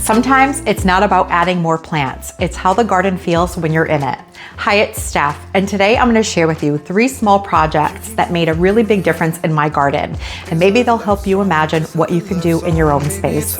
Sometimes it's not about adding more plants, it's how the garden feels when you're in it. Hi, it's Steph, and today I'm going to share with you 3 small projects that made a really big difference in my garden, and maybe they'll help you imagine what you can do in your own space.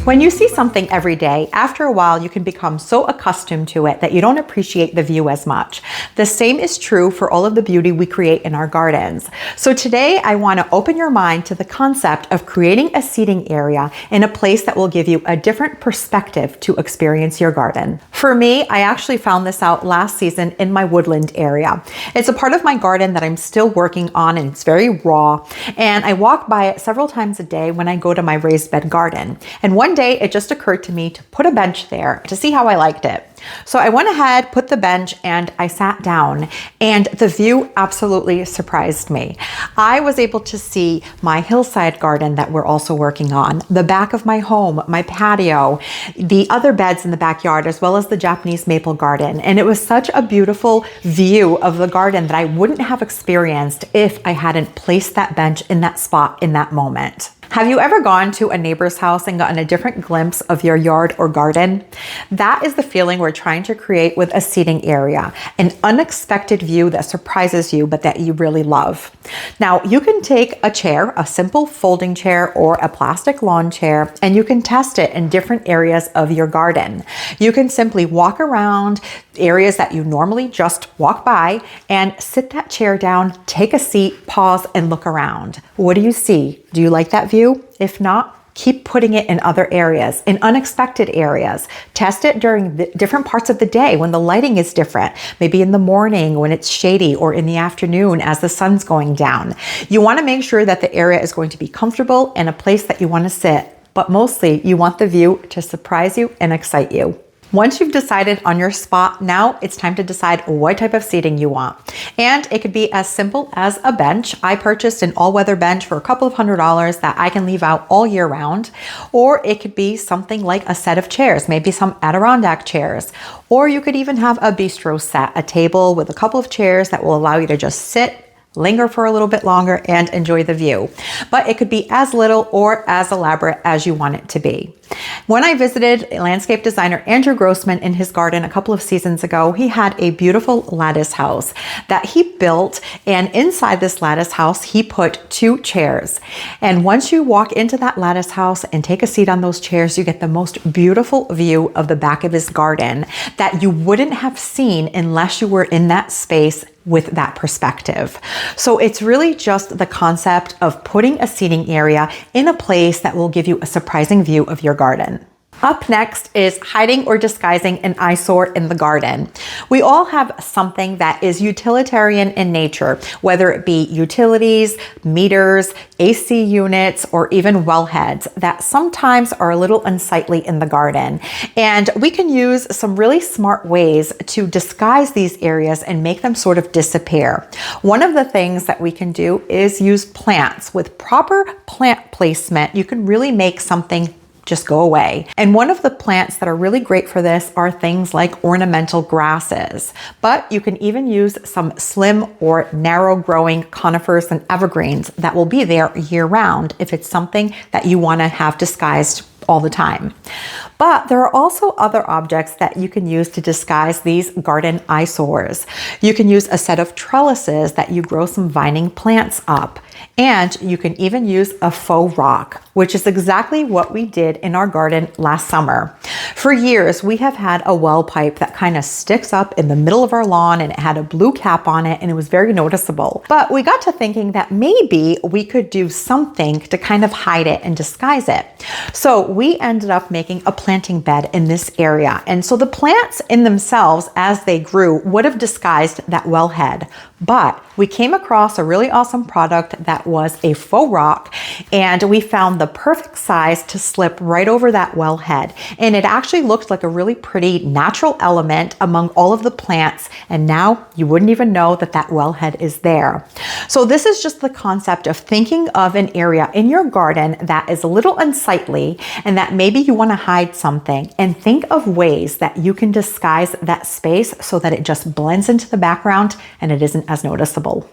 When you see something every day, after a while you can become so accustomed to it that you don't appreciate the view as much. The same is true for all of the beauty we create in our gardens. So today I want to open your mind to the concept of creating a seating area in a place that will give you a different perspective to experience your garden. For me, I actually found this out last season in my woodland area. It's a part of my garden that I'm still working on, and it's very raw, and I walk by it several times a day when I go to my raised bed garden. And one day it just occurred to me to put a bench there to see how I liked it. So I went ahead, put the bench, and I sat down, and the view absolutely surprised me. I was able to see my hillside garden that we're also working on, the back of my home, my patio, the other beds in the backyard, as well as the Japanese maple garden. And it was such a beautiful view of the garden that I wouldn't have experienced if I hadn't placed that bench in that spot in that moment. Have you ever gone to a neighbor's house and gotten a different glimpse of your yard or garden? That is the feeling we're trying to create with a seating area, an unexpected view that surprises you but that you really love. Now, you can take a chair, a simple folding chair or a plastic lawn chair, and you can test it in different areas of your garden. You can simply walk around areas that you normally just walk by and sit that chair down, take a seat, pause, and look around. What do you see? Do you like that view? If not, keep putting it in other areas, in unexpected areas. Test it during the different parts of the day when the lighting is different, maybe in the morning when it's shady, or in the afternoon as the sun's going down. You want to make sure that the area is going to be comfortable and a place that you want to sit, but mostly you want the view to surprise you and excite you. Once you've decided on your spot, now it's time to decide what type of seating you want. And it could be as simple as a bench. I purchased an all-weather bench for a couple of $100s that I can leave out all year round. Or it could be something like a set of chairs, maybe some Adirondack chairs. Or you could even have a bistro set, a table with a couple of chairs that will allow you to just sit, linger for a little bit longer, and enjoy the view. But it could be as little or as elaborate as you want it to be. When I visited landscape designer Andrew Grossman in his garden a couple of seasons ago, he had a beautiful lattice house that he built, and inside this lattice house, he put 2 chairs. And once you walk into that lattice house and take a seat on those chairs, you get the most beautiful view of the back of his garden that you wouldn't have seen unless you were in that space with that perspective. So it's really just the concept of putting a seating area in a place that will give you a surprising view of your garden. Up next is hiding or disguising an eyesore in the garden. We all have something that is utilitarian in nature, whether it be utilities, meters, AC units, or even wellheads that sometimes are a little unsightly in the garden. And we can use some really smart ways to disguise these areas and make them sort of disappear. One of the things that we can do is use plants. With proper plant placement, you can really make something just go away. And one of the plants that are really great for this are things like ornamental grasses, but you can even use some slim or narrow growing conifers and evergreens that will be there year round if it's something that you want to have disguised all the time. But there are also other objects that you can use to disguise these garden eyesores. You can use a set of trellises that you grow some vining plants up. And you can even use a faux rock, which is exactly what we did in our garden last summer. For years, we have had a well pipe that kind of sticks up in the middle of our lawn, and it had a blue cap on it, and it was very noticeable. But we got to thinking that maybe we could do something to kind of hide it and disguise it. So we ended up making a planting bed in this area. And so the plants in themselves, as they grew, would have disguised that well head. But we came across a really awesome product that was a faux rock, and we found the perfect size to slip right over that well head. And it actually looked like a really pretty natural element among all of the plants, and now you wouldn't even know that that well head is there. So this is just the concept of thinking of an area in your garden that is a little unsightly and that maybe you want to hide something, and think of ways that you can disguise that space so that it just blends into the background and it isn't as noticeable.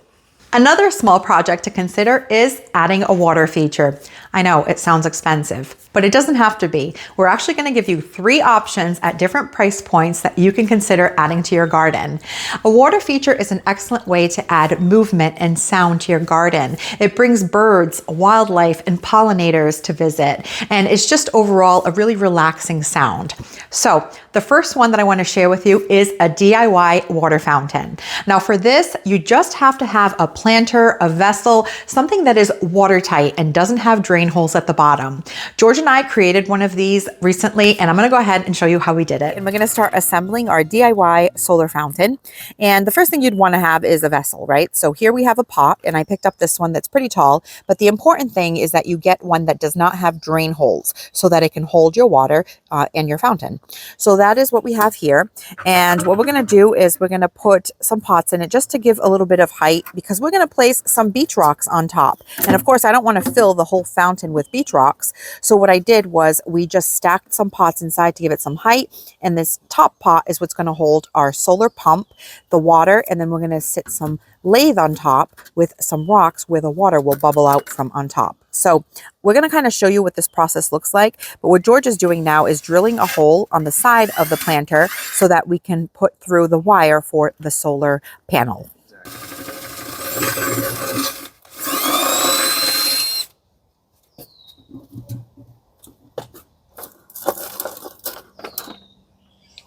Another small project to consider is adding a water feature. I know it sounds expensive, but it doesn't have to be. We're actually going to give you 3 options at different price points that you can consider adding to your garden. A water feature is an excellent way to add movement and sound to your garden. It brings birds, wildlife, and pollinators to visit, and it's just overall a really relaxing sound. So the first one that I want to share with you is a DIY water fountain. Now for this, you just have to have a planter, a vessel, something that is watertight and doesn't have drain holes at the bottom. George and I created one of these recently, and I'm going to go ahead and show you how we did it. And we're going to start assembling our DIY solar fountain. And the first thing you'd want to have is a vessel, right? So here we have a pot, and I picked up this one that's pretty tall, but the important thing is that you get one that does not have drain holes so that it can hold your water and your fountain. So that is what we have here. And what we're going to do is we're going to put some pots in it just to give a little bit of height, because we're going to place some beach rocks on top. And of course, I don't want to fill the whole fountain with beach rocks. So what I did was we just stacked some pots inside to give it some height. And this top pot is what's going to hold our solar pump, the water, and then we're going to sit some lathe on top with some rocks where the water will bubble out from on top. So we're going to kind of show you what this process looks like. But what George is doing now is drilling a hole on the side of the planter so that we can put through the wire for the solar panel.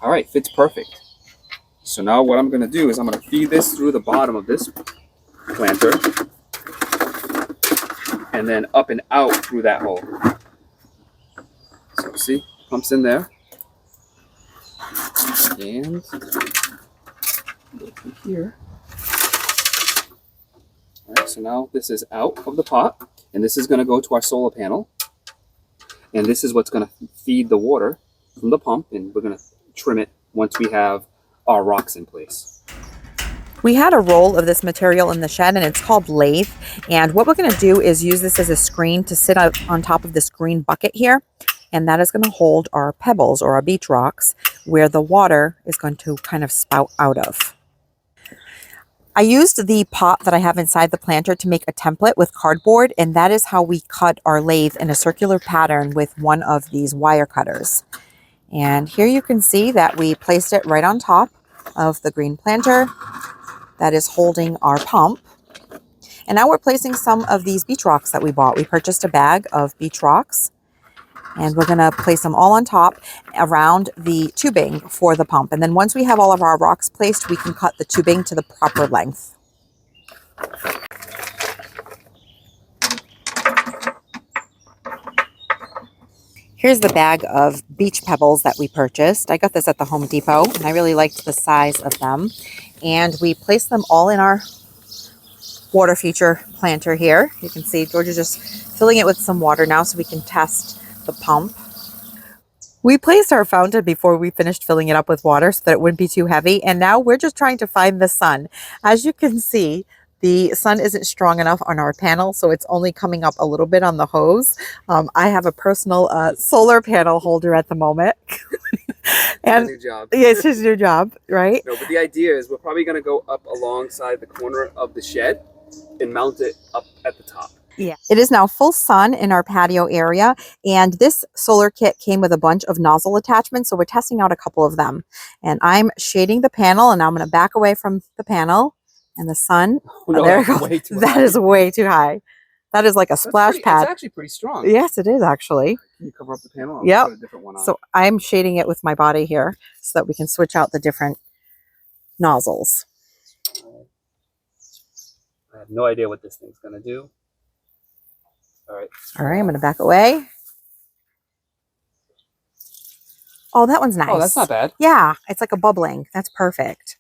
All right, fits perfect. So now what I'm going to do is I'm going to feed this through the bottom of this planter and then up and out through that hole. So see, pumps in there. And go through here. All right, so now this is out of the pot, and this is going to go to our solar panel. And this is what's going to feed the water from the pump, and we're going to trim it once we have our rocks in place. We had a roll of this material in the shed, and it's called lathe. And what we're going to do is use this as a screen to sit out on top of this green bucket here. And that is going to hold our pebbles or our beach rocks where the water is going to kind of spout out of. I used the pot that I have inside the planter to make a template with cardboard, and that is how we cut our lathe in a circular pattern with one of these wire cutters. And here you can see that we placed it right on top of the green planter that is holding our pump. And now we're placing some of these beach rocks that we bought. We purchased a bag of beach rocks, and we're going to place them all on top around the tubing for the pump. And then once we have all of our rocks placed, we can cut the tubing to the proper length. Here's the bag of beach pebbles that we purchased. I got this at the Home Depot, and I really liked the size of them. And we placed them all in our water feature planter here. You can see George is just filling it with some water now so we can test the pump. We placed our fountain before we finished filling it up with water so that it wouldn't be too heavy. And now we're just trying to find the sun. As you can see, the sun isn't strong enough on our panel, so it's only coming up a little bit on the hose. I have a personal solar panel holder at the moment. And New job. Yeah, it's his new job, right? No, but the idea is we're probably going to go up alongside the corner of the shed and mount it up at the top. Yeah. It is now full sun in our patio area, and this solar kit came with a bunch of nozzle attachments, so we're testing out a couple of them. And I'm shading the panel, and now I'm going to back away from the panel and the sun. Oh, no, there we go. Way too That high. is way too high. That is like a splash pad. It's actually pretty strong. Yes, it is actually. Can you cover up the panel? I'll Yep. put a different one on. So I'm shading it with my body here so that we can switch out the different nozzles. I have no idea what this thing's going to do. All right. All right, I'm going to back away. Oh, that one's nice. Oh, that's not bad. Yeah, it's like a bubbling. That's perfect.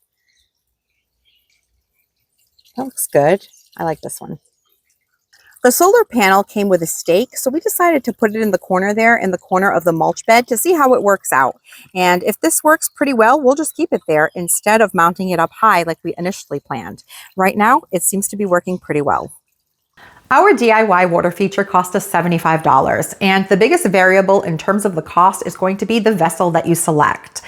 That looks good. I like this one. The solar panel came with a stake, so we decided to put it in the corner there, in the corner of the mulch bed, to see how it works out. And if this works pretty well, we'll just keep it there instead of mounting it up high like we initially planned. Right now, it seems to be working pretty well. Our DIY water feature cost us $75, and the biggest variable in terms of the cost is going to be the vessel that you select.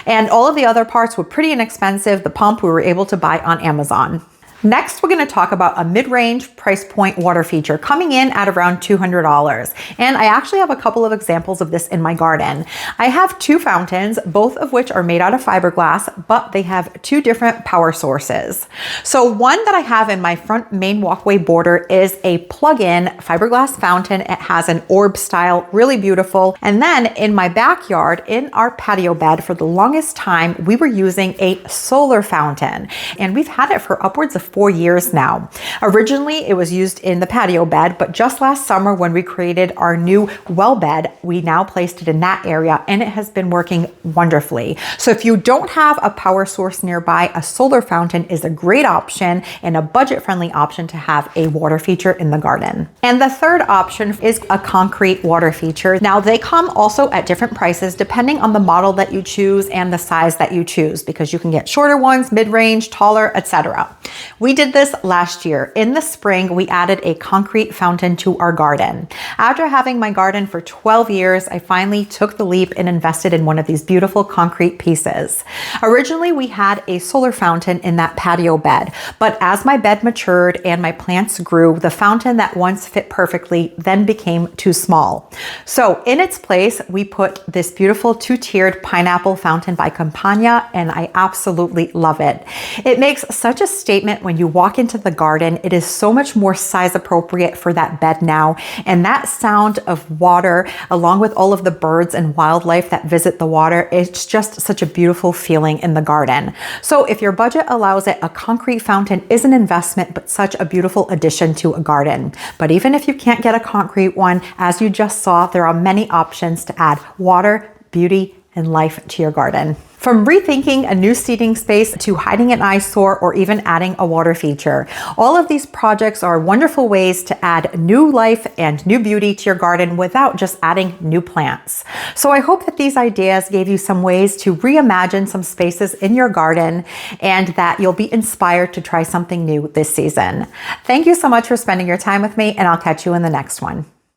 And all of the other parts were pretty inexpensive. The pump we were able to buy on Amazon. Next, we're going to talk about a mid-range price point water feature coming in at around $200. And I actually have a couple of examples of this in my garden. I have two fountains, both of which are made out of fiberglass, but they have two different power sources. So one that I have in my front main walkway border is a plug-in fiberglass fountain. It has an orb style, really beautiful. And then in my backyard, in our patio bed, for the longest time, we were using a solar fountain. And we've had it for upwards of 4 years now. Originally, it was used in the patio bed, but just last summer when we created our new well bed, we now placed it in that area and it has been working wonderfully. So if you don't have a power source nearby, a solar fountain is a great option and a budget-friendly option to have a water feature in the garden. And the third option is a concrete water feature. Now they come also at different prices depending on the model that you choose and the size that you choose, because you can get shorter ones, mid-range, taller, etc. We did this last year. In the spring, we added a concrete fountain to our garden. After having my garden for 12 years, I finally took the leap and invested in one of these beautiful concrete pieces. Originally, we had a solar fountain in that patio bed, but as my bed matured and my plants grew, the fountain that once fit perfectly then became too small. So in its place, we put this beautiful two-tiered pineapple fountain by Campagna, and I absolutely love it. It makes such a statement when you walk into the garden. It is so much more size appropriate for that bed now. And that sound of water, along with all of the birds and wildlife that visit the water, it's just such a beautiful feeling in the garden. So if your budget allows it, a concrete fountain is an investment, but such a beautiful addition to a garden. But even if you can't get a concrete one, as you just saw, there are many options to add water, beauty, and life to your garden. From rethinking a new seating space to hiding an eyesore or even adding a water feature, all of these projects are wonderful ways to add new life and new beauty to your garden without just adding new plants. So I hope that these ideas gave you some ways to reimagine some spaces in your garden and that you'll be inspired to try something new this season. Thank you so much for spending your time with me, and I'll catch you in the next one.